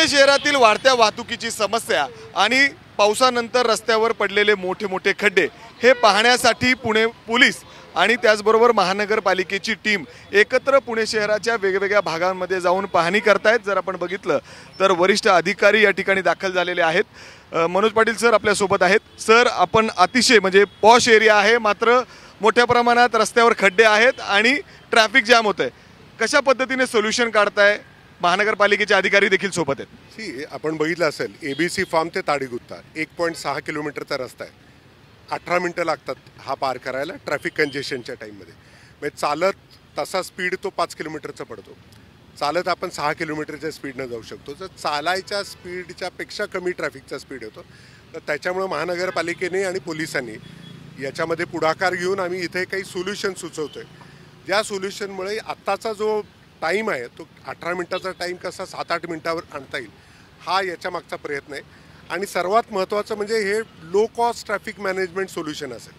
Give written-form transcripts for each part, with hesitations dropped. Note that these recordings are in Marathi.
पुणे शहरातील वाढत्या वाहतुकीची समस्या आणि पावसानंतर रस्त्यावर पडलेले मोठे मोठे खड्डे हे पाहण्यासाठी पुणे पोलीस आणि त्याचबरोबर महानगरपालिकेची टीम एकत्र पुणे शहराच्या वेगवेगळ्या भागांमध्ये जाऊन पाहणी करतायत। जर आपण बघितलं तर वरिष्ठ अधिकारी या ठिकाणी दाखल झालेले आहेत। मनोज पाटील सर आपल्या सोबत आहेत। सर, आपण अतिशय म्हणजे पॉश एरिया आहे, मात्र मोठ्या प्रमाणात रस्त्यावर खड्डे आहेत आणि ट्रॅफिक जाम होतंय, कशा पद्धतीने सोल्युशन काढताय? महानगरपालिकेचे अधिकारी देखील सोबत आहेत। आपण बघितलं असेल एबीसी फार्म ते ताडीगुत्ता 1.6 किलोमीटरचा रस्ता आहे। 18 मिनिटं लागतात हा पार करायला ट्रॅफिक कंजेशनच्या टाईममध्ये। म्हणजे चालत तसा स्पीड तो 5 किलोमीटरचा पडतो, चालत आपण 6 किलोमीटरच्या स्पीडनं जाऊ शकतो। जर चालायच्या स्पीडच्या पेक्षा कमी ट्रॅफिकचा स्पीड होतो, तर त्याच्यामुळे महानगरपालिकेने आणि पोलिसांनी याच्यामध्ये पुढाकार घेऊन आम्ही इथे काही सोल्युशन सुचवतोय। ज्या सोल्युशनमुळे आत्ताचा जो टाईम आहे तो 18 मिनिटाचा टाईम कसा 7-8 मिनिटावर आणता येईल, हा याच्या मागचा प्रयत्न आहे। आणि सर्वात महत्त्वाचं म्हणजे हे low cost traffic management solution असेल।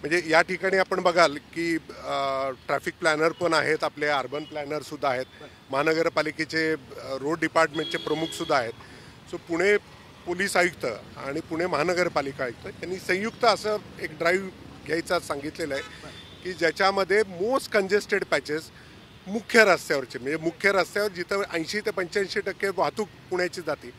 म्हणजे या ठिकाणी आपण बघाल की ट्रॅफिक प्लॅनर पण आहेत, आपले अर्बन प्लॅनरसुद्धा आहेत, महानगरपालिकेचे रोड डिपार्टमेंटचे प्रमुखसुद्धा आहेत। सो पुणे पोलीस आयुक्त आणि पुणे महानगरपालिका आयुक्त यांनी संयुक्त असं एक ड्राईव्ह घ्यायचा सांगितलेलं आहे की ज्याच्यामध्ये मोस्ट कंजेस्टेड पॅचेस मुख्य रस्त्यावरचे, म्हणजे मुख्य रस्त्यावर जिथं 80 ते 85% वाहतूक पुण्याची जाते,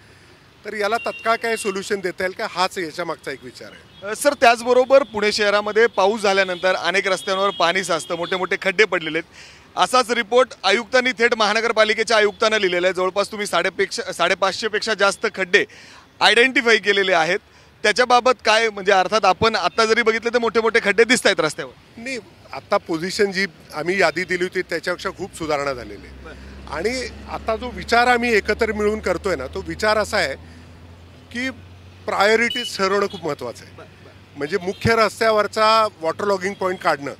तर याला तत्काळ काय सोल्युशन देता येईल का, हाच याच्या मागचा एक विचार आहे। सर, त्याचबरोबर पुणे शहरामध्ये पाऊस झाल्यानंतर अनेक रस्त्यांवर पाणी साचतं, मोठे मोठे खड्डे पडलेले आहेत। असाच रिपोर्ट आयुक्तांनी थेट महानगरपालिकेच्या आयुक्तांना लिहिलेला आहे। जवळपास तुम्ही 550 पेक्षा जास्त खड्डे आयडेंटिफाई केलेले आहेत। त्याच्याबाबत काय, म्हणजे अर्थात आपण आता जरी बघितलं तर मोठे मोठे खड्डे दिसत आहेत रस्त्यावर। नाही, आता पोझिशन जी आम्ही यादी दिली होती त्याच्यापेक्षा खूप सुधारणा झालेली आहे। आणि आता जो विचार आम्ही एकत्र मिळून करतोय ना, तो विचार असा आहे की प्रायोरिटीज ठरवणं खूप महत्त्वाचं आहे। म्हणजे मुख्य रस्त्यावरचा वॉटर लॉगिंग पॉईंट काढणं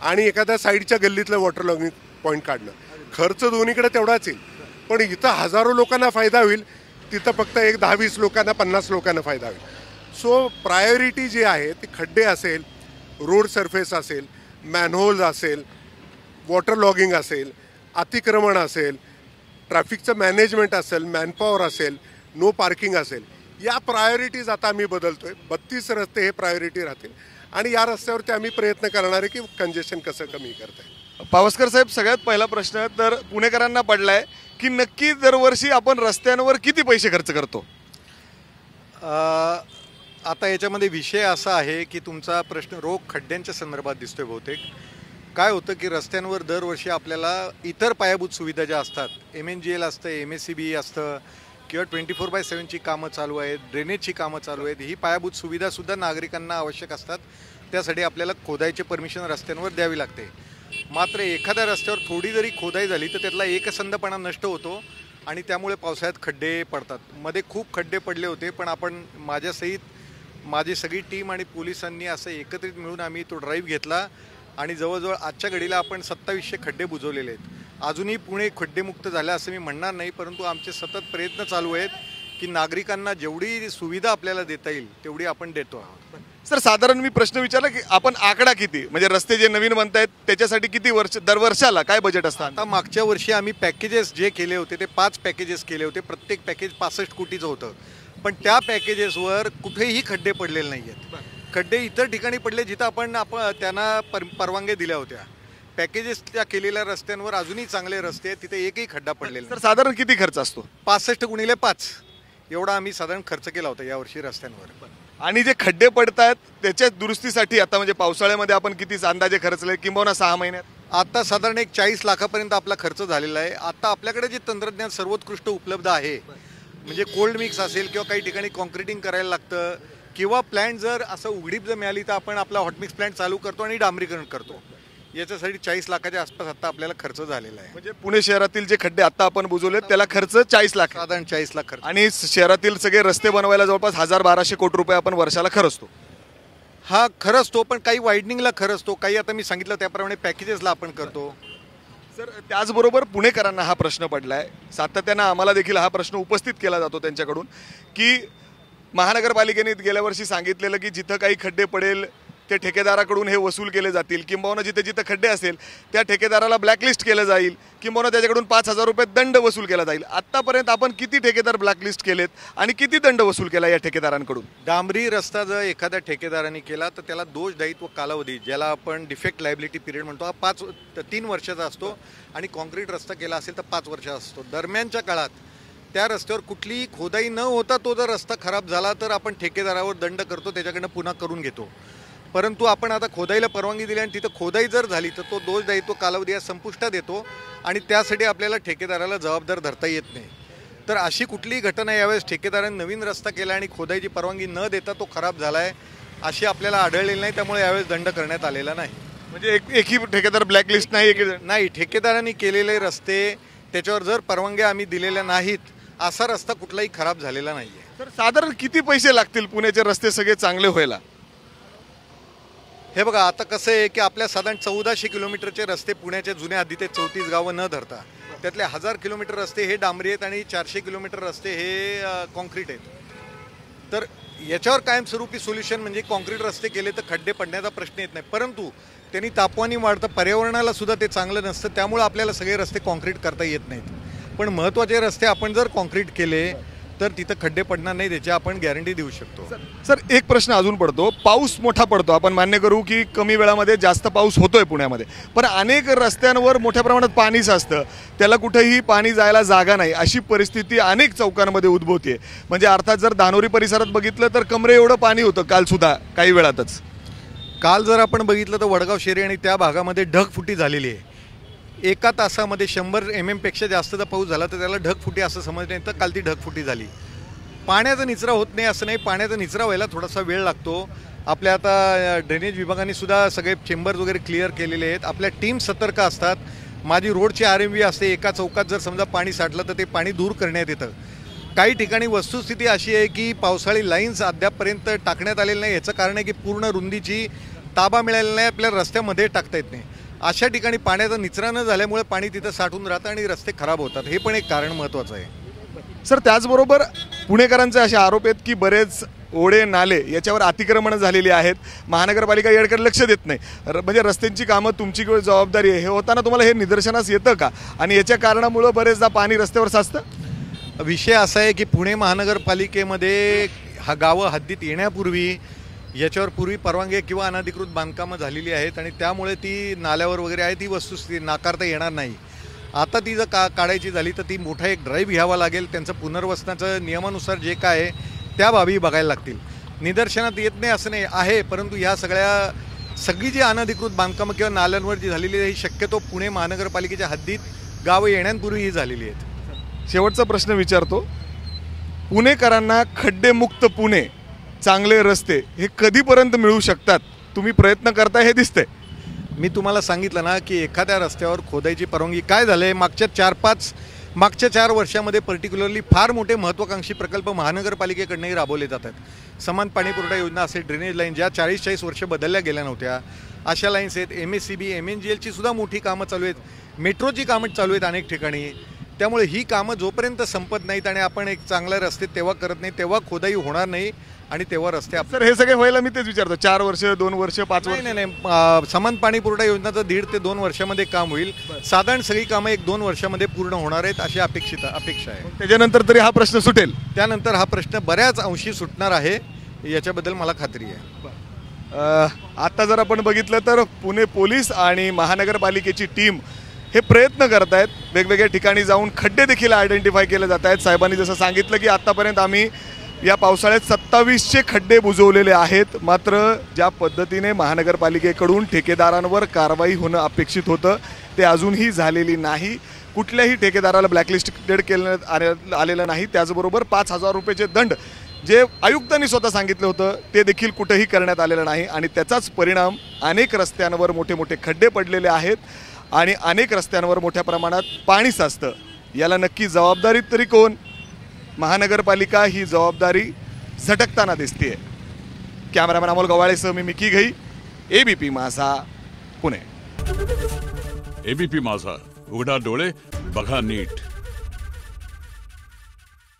आणि एखाद्या साईडच्या गल्लीतलं वॉटर लॉगिंग पॉईंट काढणं, खर्च दोन्हीकडे तेवढाच येईल, पण इथं हजारो लोकांना फायदा होईल, तिथं फक्त 10-20 लोकांना 50 लोकांना फायदा होईल। सो प्रायोरिटी जी आहे ती खड्डे असेल, रोड सरफेस असेल, मॅनहोल्स असेल, वॉटर लॉगिंग असेल, अतिक्रमण असेल, ट्रॅफिकचं मॅनेजमेंट असेल, मॅनपॉवर असेल, नो पार्किंग असेल, या प्रायोरिटीज आता आम्ही बदलतोय। 32 रस्ते हे प्रायोरिटी राहतील आणि या रस्त्यावरती आम्ही प्रयत्न करणार आहे की कंजेशन कसं कमी करता येईल। पावसकर साहेब, सगळ्यात पहिला प्रश्न तर पुणेकरांना पडलाय की नक्की दरवर्षी आपण रस्त्यांवर किती पैसे खर्च करतो? आता याच्यामध्ये विषय असा आहे की तुमचा प्रश्न रोग खड्ड्यांच्या संदर्भात दिसतोय। बहुतेक काय होतं की रस्त्यांवर दरवर्षी आपल्याला इतर पायाभूत सुविधा ज्या असतात, MNGL असतं, MSCB असतं, किंवा 24/7ची कामं चालू आहेत, ड्रेनेजची कामं चालू आहेत, ही पायाभूत सुविधासुद्धा नागरिकांना आवश्यक असतात। त्यासाठी आपल्याला खोदाईचे परमिशन रस्त्यांवर द्यावी लागते। मात्र एखाद्या रस्त्यावर थोडी जरी खोदाई झाली तर त्यातला एकसंधपणा नष्ट होतो आणि त्यामुळे पावसाळ्यात खड्डे पडतात। मध्ये खूप खड्डे पडले होते, पण आपण माझ्यासहित माझी सगळी टीम आणि पोलिसांनी असं एकत्रित मिळून आम्ही तो ड्राईव्ह घेतला आणि जवळजवळ आजच्या घडीला आपण 2700 खड्डे बुजवलेले आहेत। अजूनही पुणे खड्डेमुक्त झालं असं मी म्हणणार नाही, परंतु आमचे सतत प्रयत्न चालू आहेत की नागरिकांना जेवढी सुविधा आपल्याला देता येईल तेवढी आपण देतो आहोत। सर, साधारण मी प्रश्न विचारला की आपण आकडा किती, म्हणजे रस्ते जे नवीन बनतायत त्याच्यासाठी किती दरवर्षाला काय बजेट असतं? आता मागच्या वर्षी आम्ही पॅकेजेस जे केले होते ते 5 पॅकेजेस केले होते, प्रत्येक पॅकेज 65 कोटीचं होतं, पण त्या पॅकेजेसवर कुठेही खड्डे पडलेले नाही आहेत। खड्डे इतर ठिकाणी पडले जिथं आपण त्यांना परवानग्या दिल्या होत्या। पॅकेजेसच्या केलेल्या रस्त्यांवर अजूनही चांगले रस्ते आहेत, तिथे एकही खड्डा पडलेला नाही। साधारण किती खर्च असतो? 65x5 एवढा आम्ही साधारण खर्च केला होता यावर्षी रस्त्यांवर। आणि जे खड्डे पडतात त्याच्या दुरुस्तीसाठी आता म्हणजे पावसाळ्यामध्ये आपण किती अंदाजे खर्चले, किंबहुना 6 महिन्यात? आता साधारण 40 लाखापर्यंत आपला खर्च झालेला आहे। आता आपल्याकडे जे तंत्रज्ञान सर्वोत्कृष्ट उपलब्ध आहे, म्हणजे कोल्ड मिक्स असेल किंवा काही ठिकाणी कॉन्क्रिटिंग करायला लागतं, किंवा प्लॅन्ट जर असं उघडीप जर मिळाली तर आपण आपला हॉटमिक्स प्लॅन्ट चालू करतो आणि डांबरीकरण करतो। याच्यासाठी 40 लाखाच्या आसपास आता आपल्याला खर्च झालेला आहे। म्हणजे पुणे शहरातील जे खड्डे आता आपण बुजवले त्याला खर्च 40 लाख, साधारण 40 लाख खर्च। आणि शहरातील सगळे रस्ते बनवायला जवळपास 1200 कोटी रुपये आपण वर्षाला खर्चतो। हा खरंच, पण काही वाईडनिंगला खरंच, काही आता मी सांगितलं त्याप्रमाणे पॅकेजेसला आपण करतो। सर, त्याचबरोबर पुणेकरांना हा प्रश्न पडलाय, सातत्यानं आम्हाला देखील हा प्रश्न उपस्थित केला जातो त्यांच्याकडून की महानगरपालिकेने गेल्या वर्षी सांगितलेलं की जिथं काही खड्डे पडेल ते ठेकेदाराकडून हे वसूल केले जातील, किंबहुना जिथे जिथे खड्डे असेल त्या ठेकेदाराला ब्लॅकलिस्ट केलं जाईल, किंबहुना त्याच्याकडून 5,000 रुपये दंड वसूल केला जाईल. आत्तापर्यंत आपण किती ठेकेदार ब्लॅकलिस्ट केलेत आणि किती दंड वसूल केला या ठेकेदारांकडून? डांबरी रस्ता जर एखाद्या ठेकेदाराने केला तर त्याला दोष दायित्व कालावधी, ज्याला आपण डिफेक्ट लायबिलिटी पिरियड म्हणतो, हा 3 वर्षाचा असतो आणि कॉन्क्रीट रस्ता केला असेल तर 5 वर्षाचा असतो. दरम्यानच्या काळात त्या रस्त्यावर कुठलीही खोदाई न होता तो जर रस्ता खराब झाला तर आपण ठेकेदारावर दंड करतो, त्याच्याकडनं पुन्हा करून घेतो. परंतु आपण आता खोदाईला परवानगी दिली आणि तिथं खोदाई जर झाली तर तो दोष दायित्व कालावधी या संपुष्टात येतो आणि त्यासाठी आपल्याला ठेकेदाराला जबाबदार धरता येत नाही. तर अशी कुठलीही घटना यावेळेस ठेकेदाराने नवीन रस्ता केला आणि खोदाईची परवानगी न देता तो खराब झाला आहे अशी आपल्याला आढळलेली नाही. त्यामुळे यावेळेस दंड करण्यात आलेला नाही. म्हणजे एकही ठेकेदार ब्लॅकलिस्ट नाही? नाही, ठेकेदारांनी केलेले रस्ते त्याच्यावर जर परवानग्या आम्ही दिलेल्या नाहीत असा रस्ता कुठलाही खराब झालेला नाही आहे. तर साधारण किती पैसे लागतील पुण्याचे रस्ते सगळे चांगले व्हायला? हे बघा, आता कसं आहे की आपल्या साधारण 1400 किलोमीटरचे रस्ते पुण्याच्या जुन्या आधी ते 34 गावं न धरता त्यातले 1000 किलोमीटर रस्ते हे डांबरी आहेत आणि 400 किलोमीटर रस्ते हे कॉन्क्रीट आहेत. तर याच्यावर कायमस्वरूपी सोल्युशन म्हणजे कॉन्क्रीट रस्ते केले तर खड्डे पडण्याचा प्रश्न येत नाही. परंतु त्यांनी तापमानी वाढतं, पर्यावरणाला सुद्धा ते चांगलं नसतं. त्यामुळे आपल्याला सगळे रस्ते कॉन्क्रीट करता येत नाहीत. पण महत्त्वाचे रस्ते आपण जर कॉन्क्रीट केले तर तिथं खड्डे पडणार नाही, त्याची आपण गॅरंटी देऊ शकतो. सर, एक प्रश्न अजून पडतो. पाऊस मोठा पडतो, आपण मान्य करू की कमी वेळामध्ये जास्त पाऊस होतोय पुण्यामध्ये, पण अनेक रस्त्यांवर मोठ्या प्रमाणात पाणी साचतं, त्याला कुठेही पाणी जायला जागा नाही, अशी परिस्थिती अनेक चौकांमध्ये उद्भवते. म्हणजे अर्थात जर धानोरी परिसरात बघितलं तर कमरे एवढं पाणी होतं कालसुद्धा काही वेळातच. काल जर आपण बघितलं तर वडगाव शेरी आणि त्या भागामध्ये ढगफुटी झालेली आहे. एका तासामध्ये 100 mm पेक्षा जास्त जर पाऊस झाला तर त्याला ढगफुटी असं समजलं नाही, तर काल ती ढगफुटी झाली. पाण्याचा निचरा होत नाही असं नाही, पाण्याचा निचरा व्हायला थोडासा वेळ लागतो. आपल्या आता ड्रेनेज विभागाने सुद्धा सगळे चेंबर्स वगैरे क्लिअर केलेले आहेत. आपल्या टीम सतर्क असतात. माझी रोडची RMV असते, एका चौकात जर समजा पाणी साठलं तर ते पाणी दूर करण्यात येतं. काही ठिकाणी वस्तुस्थिती अशी आहे की पावसाळी लाईन्स अद्यापपर्यंत टाकण्यात आलेल्या नाही. याचं कारण आहे की पूर्ण रुंदीची ताबा मिळालेला नाही, आपल्याला रस्त्यामध्ये टाकता येत नाही. अशा ठिकाणी पाण्याचा निचरा न झाल्यामुळे पाणी तिथं साठून राहतं आणि रस्ते खराब होतात. हे पण एक कारण महत्त्वाचं आहे. सर, त्याचबरोबर पुणेकरांचे असे आरोप आहेत की बरेच ओढे नाले याच्यावर अतिक्रमणं झालेली आहेत, महानगरपालिका याकडे लक्ष देत नाही. म्हणजे रस्त्यांची कामं तुमची जबाबदारी आहे, हे होताना तुम्हाला हे निदर्शनास येतं का? आणि याच्या कारणामुळं बरेचदा पाणी रस्त्यावर साचतं? विषय असा आहे की पुणे महानगरपालिकेमध्ये हा गावं हद्दीत येण्यापूर्वी याच्यावर पूर्वी परवानगी किंवा अनधिकृत बांधकामं झालेली आहेत आणि त्यामुळे ती नाल्यावर वगैरे आहे, ती वस्तुस्थिती नाकारता येणार नाही. आता ती जर काढायची झाली तर ती मोठा एक ड्राईव्ह घ्यावा लागेल. त्यांचं पुनर्वसनाचं नियमानुसार जे काय आहे त्या बाबी बघायला लागतील. निदर्शनात येत नाही असं नाही आहे, परंतु ह्या सगळी जी अनधिकृत बांधकामं किंवा नाल्यांवर जी झालेली आहे ही शक्यतो पुणे महानगरपालिकेच्या हद्दीत गावं येण्यापूर्वी ही झालेली आहेत. शेवटचा प्रश्न विचारतो. पुणेकरांना खड्डेमुक्त पुणे, चांगले रस्ते हे कधीपर्यंत मिळू शकतात? तुम्ही प्रयत्न करताय हे दिसतंय. मी तुम्हाला सांगितलं ना की एखाद्या रस्त्यावर खोदाईची परवानगी काय झालं आहे, मागच्या 4 वर्षामध्ये पर्टिक्युलरली फार मोठे महत्त्वाकांक्षी प्रकल्प महानगरपालिकेकडनंही राबवले जातात. समान पाणीपुरवठा योजना असेल, ड्रेनेज लाईन ज्या 40-40 वर्ष बदलल्या गेल्या नव्हत्या अशा लाईन्स आहेत. MSCB MNGLची सुद्धा मोठी कामं चालू आहेत. मेट्रोची कामं चालू आहेत अनेक ठिकाणी. त्यामुळे ही कामं जोपर्यंत संपत नाहीत आणि आपण एक चांगले रस्ते तेव्हा करत नाही तेव्हा खोदाई होणार नाही आणि तेव्हा रस्ते. सर, हे सगळे व्हायला मी तेच विचारतो, 4 वर्ष, 2 वर्ष, 5 वर्ष? नाही, समान पाणी पुरवठा योजनाचं 1.5 ते 2 वर्षामध्ये काम होईल. साधारण सगळी कामं 1-2 वर्षामध्ये पूर्ण होणार आहेत अशी अपेक्षा आहे. त्याच्यानंतर तरी हा प्रश्न सुटेल? त्यानंतर हा प्रश्न बऱ्याच अंशी सुटणार आहे, याच्याबद्दल मला खात्री आहे. आता जर आपण बघितलं तर पुणे पोलीस आणि महानगरपालिकेची टीम हे प्रयत्न करत आहेत. वेगवेगळ्या ठिकाणी जाऊन खड्डे देखील आयडेंटिफाय केले जात आहेत. साहेबांनी जसं सांगितलं की आत्तापर्यंत आम्ही या पावसाळ्यात 2700 खड्डे बुजवलेले आहेत. मात्र ज्या पद्धतीने महानगरपालिकेकडून ठेकेदारांवर कारवाई होणं अपेक्षित होतं ते अजूनही झालेली नाही. कुठल्याही ठेकेदाराला ब्लॅकलिस्टेड केलं आलेलं नाही. त्याचबरोबर 5,000 रुपयाचे दंड जे आयुक्तांनी स्वतः सांगितलं होतं ते देखील कुठेही करण्यात आलेलं नाही. आणि त्याचाच परिणाम अनेक रस्त्यांवर मोठे मोठे खड्डे पडलेले आहेत आणि अनेक रस्त्यांवर मोठ्या प्रमाणात पाणी साचतं. याला नक्की जबाबदारी तरी कोण? महानगरपालिका ही जबाबदारी झटकताना दिसतेय. कॅमेरामॅन अमोल गवाळेसह मी मिकी घई, ABP माझा, पुणे. ABP माझा, उघडा डोळे बघा नीट.